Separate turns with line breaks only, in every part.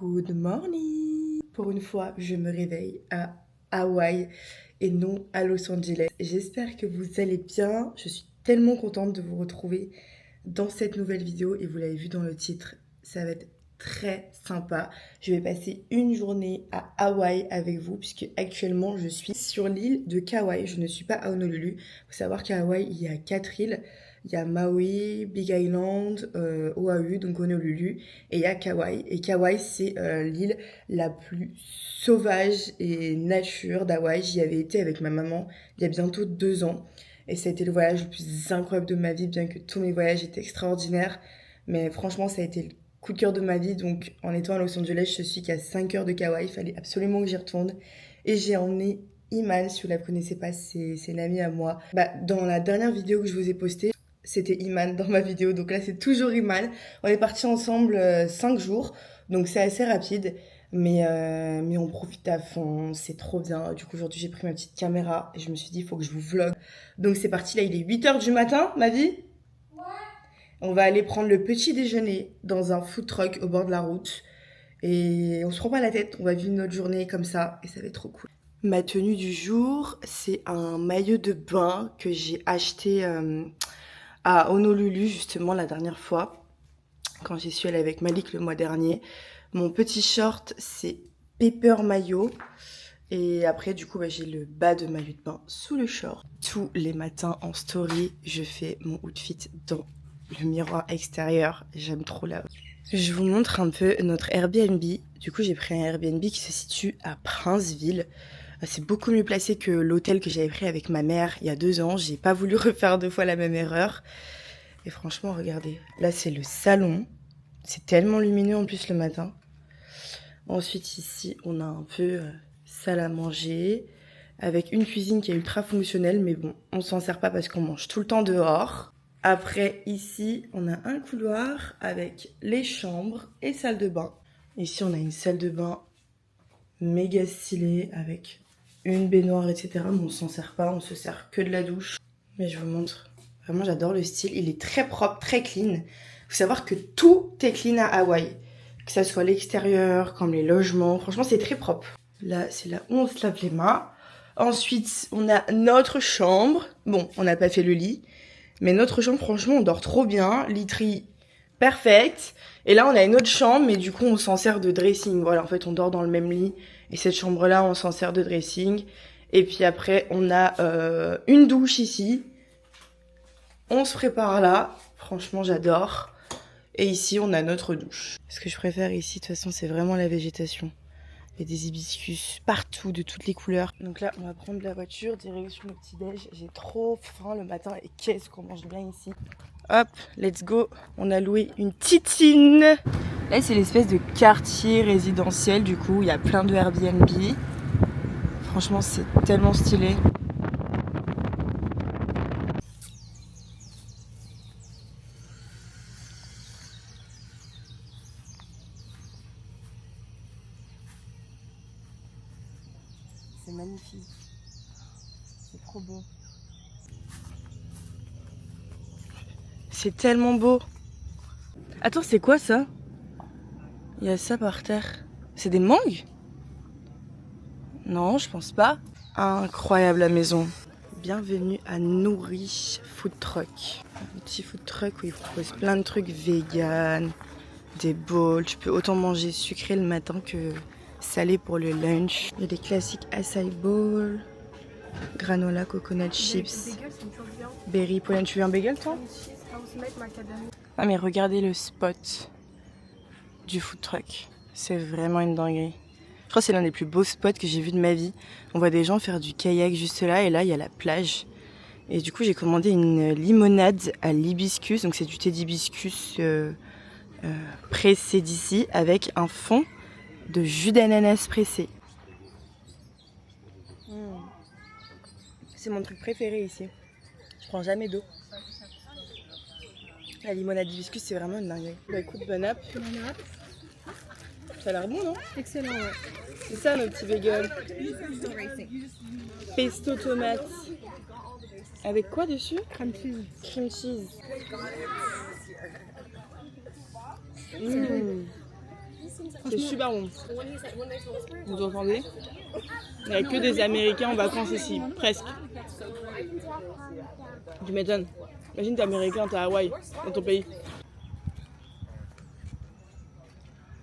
Good morning. Pour une fois, je me réveille à Hawaï et non à Los Angeles. J'espère que vous allez bien. Je suis tellement contente de vous retrouver dans cette nouvelle vidéo et vous l'avez vu dans le titre, ça va être très sympa. Je vais passer une journée à Hawaï avec vous puisque actuellement je suis sur l'île de Kauai. Je ne suis pas à Honolulu. Il faut savoir qu'à Hawaï, il y a 4 îles. Il y a Maui, Big Island, Oahu, donc Honolulu, et il y a Kauai. Et Kauai, c'est l'île la plus sauvage et nature d'Hawaï. J'y avais été avec ma maman il y a bientôt 2 ans. Et ça a été le voyage le plus incroyable de ma vie, bien que tous mes voyages étaient extraordinaires. Mais franchement, ça a été le coup de cœur de ma vie. Donc, en étant à Los Angeles, je suis qu'à 5 heures de Kauai. Il fallait absolument que j'y retourne. Et j'ai emmené Iman, si vous la connaissez pas, c'est une amie à moi. Dans la dernière vidéo que je vous ai postée, c'était Iman dans ma vidéo. Donc là, c'est toujours Iman. On est partis ensemble 5 jours. Donc, c'est assez rapide. Mais on profite à fond, c'est trop bien. Du coup, aujourd'hui, j'ai pris ma petite caméra et je me suis dit, il faut que je vous vlog. Donc, c'est parti. Là, il est 8 h du matin, ma vie. Ouais. On va aller prendre le petit déjeuner dans un food truck au bord de la route. Et on se prend pas la tête. On va vivre notre journée comme ça et ça va être trop cool. Ma tenue du jour, c'est un maillot de bain que j'ai acheté à Honolulu, justement, la dernière fois. Quand j'y suis allée avec Malik le mois dernier. Mon petit short, c'est Pepper Maillot. Et après, du coup, j'ai le bas de maillot de bain sous le short. Tous les matins en story, je fais mon outfit dans le miroir extérieur. J'aime trop là. Je vous montre un peu notre Airbnb. Du coup, j'ai pris un Airbnb qui se situe à Princeville. C'est beaucoup mieux placé que l'hôtel que j'avais pris avec ma mère il y a 2 ans. J'ai pas voulu refaire 2 fois la même erreur. Et franchement, regardez. Là, c'est le salon. C'est tellement lumineux en plus le matin. Ensuite, ici, on a un peu salle à manger avec une cuisine qui est ultra fonctionnelle, mais bon, on s'en sert pas parce qu'on mange tout le temps dehors. Après, ici, on a un couloir avec les chambres et salle de bain. Ici, on a une salle de bain méga stylée avec une baignoire, etc. Mais on s'en sert pas, on se sert que de la douche. Mais je vous montre. Vraiment, j'adore le style. Il est très propre, très clean. Faut savoir que tout est clean à Hawaï. Que ça soit l'extérieur, comme les logements. Franchement, c'est très propre. Là, c'est là où on se lave les mains. Ensuite, on a notre chambre. Bon, on n'a pas fait le lit. Mais notre chambre, franchement, on dort trop bien. Literie perfecte. Et là, on a une autre chambre, mais du coup, on s'en sert de dressing. Voilà, en fait, on dort dans le même lit. Et cette chambre-là, on s'en sert de dressing. Et puis après, on a une douche ici. On se prépare là. Franchement, j'adore. Et ici, on a notre douche. Ce que je préfère ici, de toute façon, c'est vraiment la végétation. Il y a des hibiscus partout, de toutes les couleurs. Donc là, on va prendre la voiture, direction le petit-déj. J'ai trop faim le matin et qu'est-ce qu'on mange bien ici. Hop, let's go. On a loué une titine. Là, c'est l'espèce de quartier résidentiel, du coup. Il y a plein de Airbnb. Franchement, c'est tellement stylé. C'est magnifique. C'est trop beau. C'est tellement beau. Attends, c'est quoi ça? Il y a ça par terre. C'est des mangues? Non, je pense pas. Incroyable la maison. Bienvenue à Nouri Food Truck. Un petit food truck où ils proposent plein de trucs vegan, des bowls. Tu peux autant manger sucré le matin que salé pour le lunch. Il y a des classiques acai bowl, granola, coconut chips, berry pollen. Tu veux un bagel toi? Ah mais regardez le spot du food truck. C'est vraiment une dinguerie. Je crois que c'est l'un des plus beaux spots que j'ai vu de ma vie. On voit des gens faire du kayak juste là et là il y a la plage. Et du coup j'ai commandé une limonade à l'hibiscus. Donc c'est du thé d'hibiscus pressé d'ici avec un fond de jus d'ananas pressé. C'est mon truc préféré ici. Je prends jamais d'eau. La limonade d'hibiscus c'est vraiment une dinguerie. Bah écoute, bon app. Ça a l'air bon, non?
Excellent, ouais.
C'est ça nos petits bagels. Pesto tomate. Avec quoi dessus?
Cream cheese.
Cream cheese.
C'est super bon. Vous entendez? Il n'y a que des Américains en vacances ici, presque. Tu m'étonnes. Imagine t'es Américain, t'es à Hawaï, dans ton pays.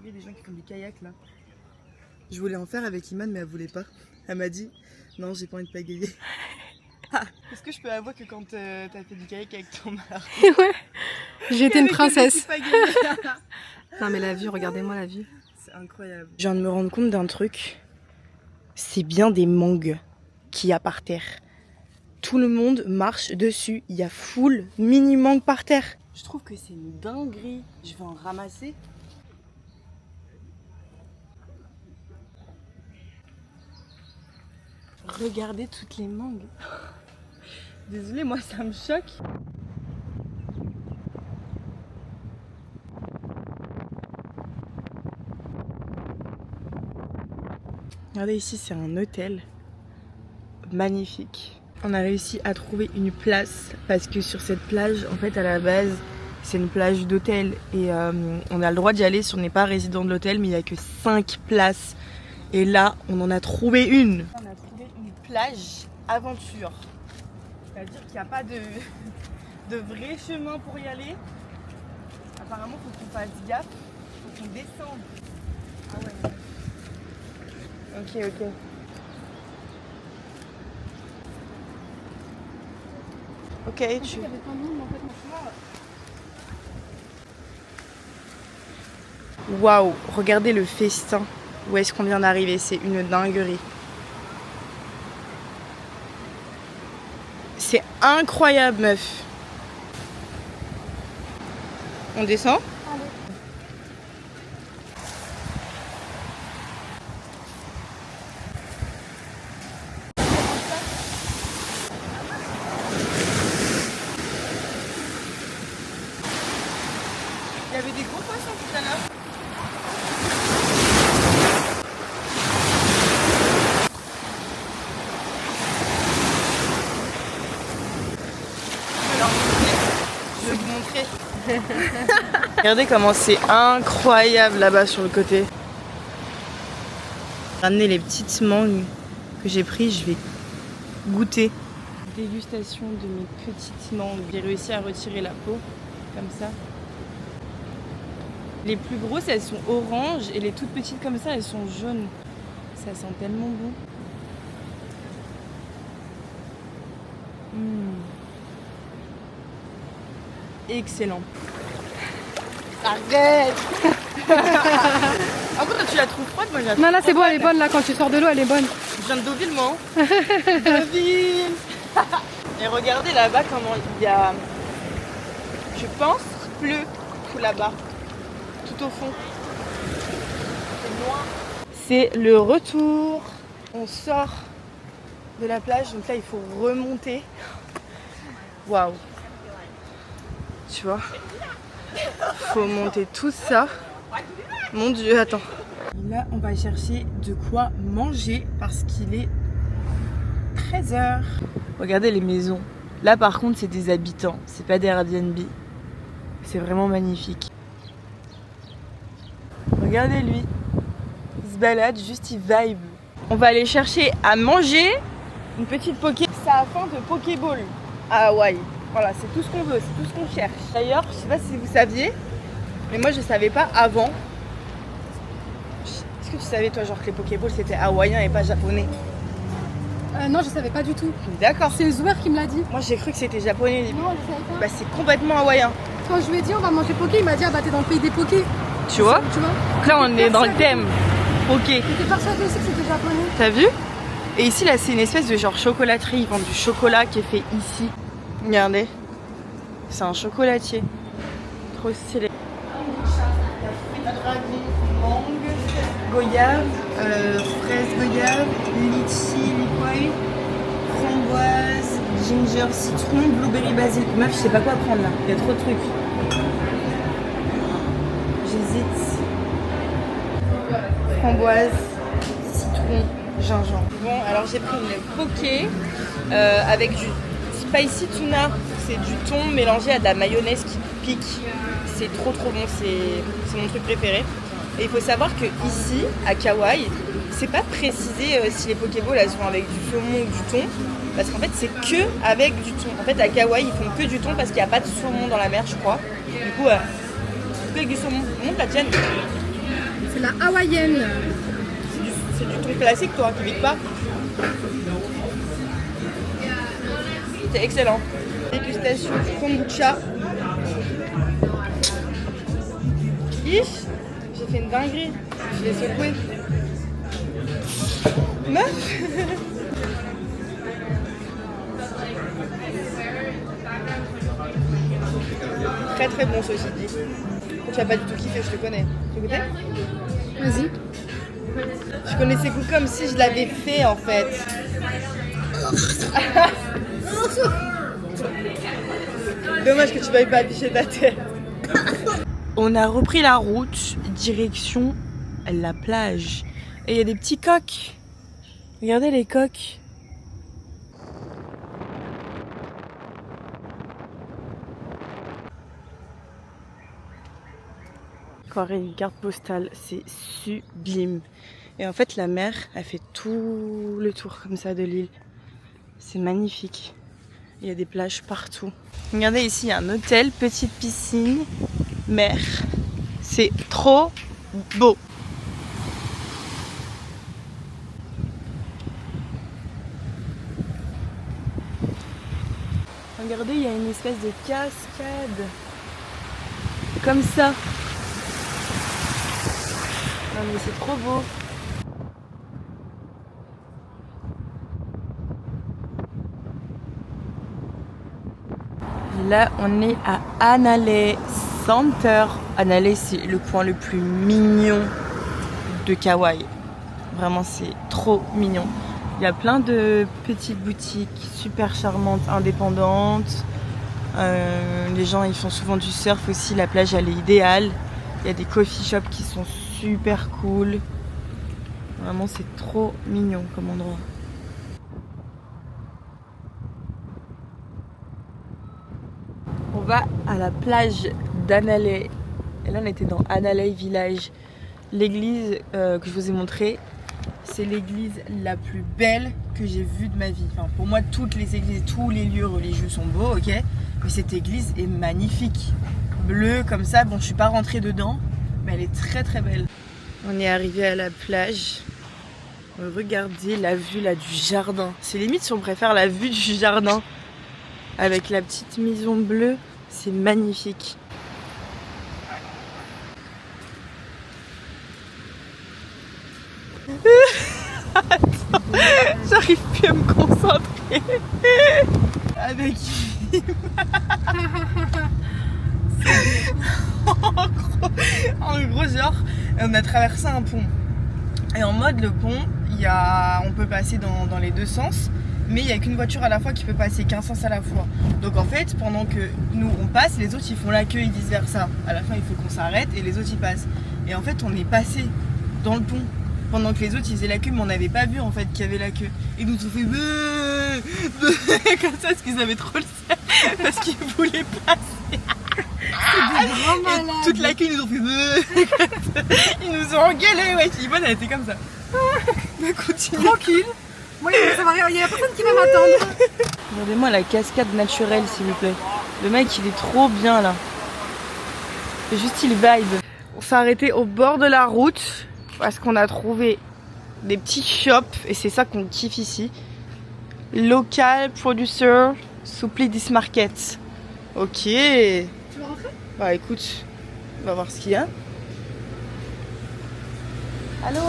Il y a des gens qui font du kayak là. Je voulais en faire avec Iman mais elle voulait pas. Elle m'a dit non, j'ai pas envie de pagayer. Est-ce que je peux avouer que quand t'as fait du kayak avec ton mari,
Ouais, j'ai été une princesse.
pagayer.
Non mais la vue, regardez-moi la vue.
C'est incroyable. Je viens de me rendre compte d'un truc. C'est bien des mangues qu'il y a par terre. Tout le monde marche dessus. Il y a full mini mangue par terre. Je trouve que c'est une dinguerie. Je vais en ramasser. Regardez toutes les mangues. Désolée, moi ça me choque. Regardez ici, c'est un hôtel magnifique. On a réussi à trouver une place parce que sur cette plage, en fait à la base, c'est une plage d'hôtel et on a le droit d'y aller si on n'est pas résident de l'hôtel, mais il n'y a que 5 places. Et là, on en a trouvé une. On a trouvé une plage aventure. C'est-à-dire qu'il n'y a pas de vrai chemin pour y aller. Apparemment, il faut qu'on fasse gaffe, il faut qu'on descende. Ah ouais. Ok. Ok, tu... Waouh, regardez le festin. Où est-ce qu'on vient d'arriver? C'est une dinguerie. C'est incroyable, meuf. On descend? Il y avait des gros poissons tout à l'heure. Je vais vous montrer. Regardez comment c'est incroyable là-bas sur le côté. Ramener les petites mangues que j'ai prises, je vais goûter. Dégustation de mes petites mangues. J'ai réussi à retirer la peau, comme ça. Les plus grosses, elles sont oranges et les toutes petites comme ça, elles sont jaunes. Ça sent tellement bon. Excellent. Arrête. En contre, tu la trouves froide, moi je la trouve
Non là c'est bon,
froide.
elle est bonne là, quand tu sors de l'eau elle est bonne.
Je viens de Deauville, moi. Deauville. Et regardez là-bas comment il y a... Je pense qu'il pleut tout là-bas. Tout au fond. C'est noir. C'est le retour. On sort de la plage, donc là il faut remonter. Waouh. Tu vois, faut monter tout ça. Mon Dieu, attends. Là, on va chercher de quoi manger parce qu'il est 13h. Regardez les maisons. Là, par contre, c'est des habitants. C'est pas des Airbnb. C'est vraiment magnifique. Regardez lui. Il se balade, juste il vibe. On va aller chercher à manger une petite poké. Ça a faim de Pokéball à Hawaï. Voilà, c'est tout ce qu'on veut, c'est tout ce qu'on cherche. D'ailleurs, je sais pas si vous saviez, mais moi je savais pas avant. Est-ce que tu savais toi genre que les Pokéballs c'était hawaïen et pas japonais?
Non je savais pas du tout.
D'accord.
C'est Zouer qui me l'a dit.
Moi j'ai cru que c'était japonais.
Non je savais pas.
Bah c'est complètement hawaïen.
Quand je lui ai dit on va manger poké, il m'a dit ah bah t'es dans le pays des pokés.
Tu vois?
Tu vois?
Donc là on est dans le thème. Poké.
J'étais persuadée aussi que c'était japonais.
T'as vu? Et ici là c'est une espèce de genre chocolaterie. Ils vendent du chocolat qui est fait ici. Regardez. C'est un chocolatier. Trop stylé. Dragon, mangue, goyave, fraise goyave, litchi, liquoy, framboise, ginger, citron, blueberry, basilic. Meuf, je sais pas quoi prendre là. Il y a trop de trucs. J'hésite. Framboise, citron, gingembre. Bon, alors j'ai pris une poké avec du spicy tuna. C'est du thon mélangé à de la mayonnaise qui pique. C'est trop bon, c'est mon truc préféré.
Et il faut savoir que ici, à Kauai, c'est pas précisé si les Pokéballs elles sont avec du saumon ou du thon. Parce qu'en fait, c'est que avec du thon. En fait, à Kauai, ils font que du thon parce qu'il n'y a pas de saumon dans la mer, je crois. Du coup, que avec du saumon. Montre la tienne.
C'est la hawaïenne.
C'est du thon classique, toi, qui vite pas. C'est excellent. Dégustation du kombucha. Ish, j'ai fait une dinguerie. Je l'ai secoué. Meuf. Très très bon ceci dit. Tu vas pas du tout kiffer, je te connais. Tu goûtais?
Vas-y.
Je connais ces goûts comme si je l'avais fait en fait. Dommage que tu veuilles pas afficher ta tête. On a repris la route, direction la plage. Et il y a des petits coqs. Regardez les coqs. Croirait une carte postale, c'est sublime. Et en fait la mer, elle fait tout le tour comme ça de l'île. C'est magnifique. Il y a des plages partout. Regardez ici, il y a un hôtel, petite piscine, mer. C'est trop beau. Regardez, il y a une espèce de cascade. Comme ça. Non mais c'est trop beau. Là, on est à Hanalei Center. Hanalei, c'est le coin le plus mignon de Kauai. Vraiment, c'est trop mignon. Il y a plein de petites boutiques super charmantes, indépendantes. Les gens, ils font souvent du surf aussi. La plage, elle est idéale. Il y a des coffee shops qui sont super cool. Vraiment, c'est trop mignon comme endroit. On va à la plage d'Hanalei. Et là, on était dans Hanalei Village. L'église que je vous ai montrée, c'est l'église la plus belle que j'ai vue de ma vie. Enfin, pour moi, toutes les églises, tous les lieux religieux sont beaux, ok. Mais cette église est magnifique. Bleue comme ça. Bon, je suis pas rentrée dedans, mais elle est très très belle. On est arrivé à la plage. Regardez la vue là du jardin. C'est limite si on préfère la vue du jardin. Avec la petite maison bleue, c'est magnifique. Attends, j'arrive plus à me concentrer. Avec en gros, genre, on a traversé un pont. Et en mode, le pont, on peut passer dans les deux sens. Mais il n'y a qu'une voiture à la fois qui peut passer, qu'un sens à la fois. Donc en fait, pendant que nous on passe, les autres ils font la queue et vice versa. À la fin il faut qu'on s'arrête et les autres ils passent. Et en fait on est passé dans le pont pendant que les autres ils faisaient la queue, mais on n'avait pas vu en fait qu'il y avait la queue. Et nous on fait comme ça parce qu'ils avaient trop le seum, parce qu'ils voulaient passer. Et toute la queue ils nous ont fait ils nous ont engueulé, ouais. Yvonne elle était comme ça. Bah continue.
Tranquille. Moi, il y a personne qui va m'attendre.
Regardez-moi la cascade naturelle, s'il vous plaît. Le mec, il est trop bien, là. C'est juste, il vibe. On s'est arrêté au bord de la route parce qu'on a trouvé des petits shops et c'est ça qu'on kiffe ici. Local producer supply this market. Ok.
Tu veux rentrer?
Bah écoute, on va voir ce qu'il y a. Allô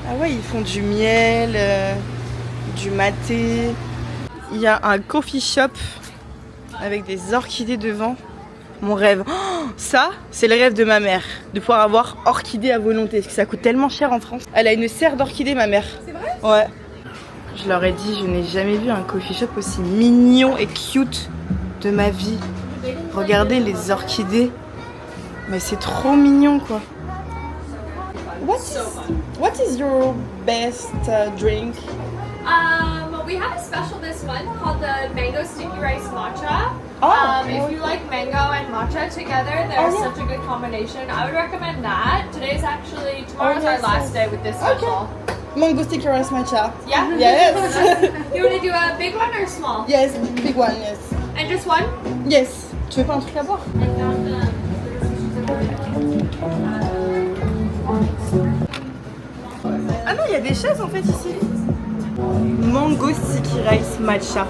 Ah ouais, ils font du miel, du maté. Il y a un coffee shop avec des orchidées devant. Mon rêve. Oh, ça, c'est le rêve de ma mère. De pouvoir avoir orchidées à volonté. Parce que ça coûte tellement cher en France. Elle a une serre d'orchidées, ma mère.
C'est vrai?
Ouais. Je leur ai dit, je n'ai jamais vu un coffee shop aussi mignon et cute de ma vie. Regardez les orchidées. Mais c'est trop mignon, quoi. What is your best drink?
Well, we have a special this month called the Mango Sticky Rice Matcha.
Oh,
If you like mango and matcha together, they're such a good combination. I would recommend that. Today's actually, tomorrow's our last day with this special.
Mango sticky rice matcha.
Yeah?
Yes.
You want to do a big one or small?
Yes, big one, yes.
And just one?
Yes. Tu veux pas un truc à boire? Ah non, il y a des chaises en fait ici. Mango sticky rice matcha.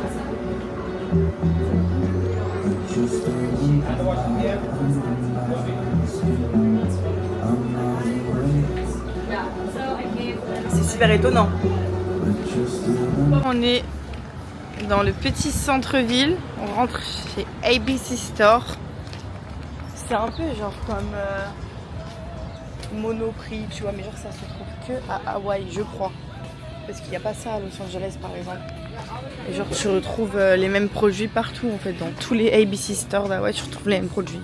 C'est super étonnant. On est dans le petit centre-ville. On rentre chez ABC Store. C'est un peu genre comme Monoprix, tu vois, mais genre ça se trouve que à Hawaï, je crois. Parce qu'il n'y a pas ça à Los Angeles par exemple. Et genre tu retrouves les mêmes produits partout en fait. Dans tous les ABC Stores d'Hawaï, tu retrouves les mêmes produits.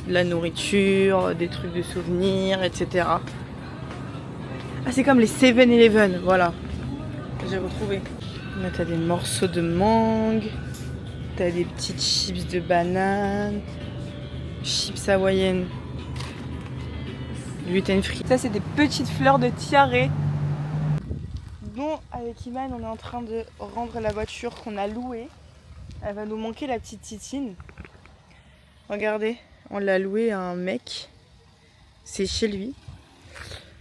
De la nourriture, des trucs de souvenirs, etc. Ah, c'est comme les 7-Eleven, voilà. J'ai retrouvé. Là, t'as des morceaux de mangue. T'as des petites chips de banane. Chips hawaïennes. Gluten free. Ça, c'est des petites fleurs de tiare. Bon, avec Iman, on est en train de rendre la voiture qu'on a louée. Elle va nous manquer, la petite Titine. Regardez, on l'a louée à un mec. C'est chez lui.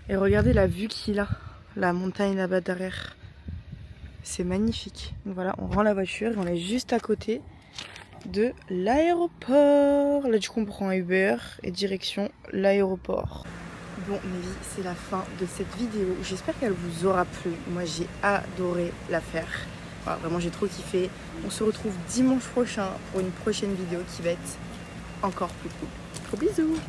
Et regardez la vue qu'il a. La montagne là-bas derrière. C'est magnifique. Donc voilà, on rend la voiture et on est juste à côté de l'aéroport. Là, du coup, on prend un Uber et direction l'aéroport. Bon, Nevi, c'est la fin de cette vidéo. J'espère qu'elle vous aura plu. Moi, j'ai adoré la faire. Voilà, vraiment, j'ai trop kiffé. On se retrouve dimanche prochain pour une prochaine vidéo qui va être encore plus cool. Gros bisous!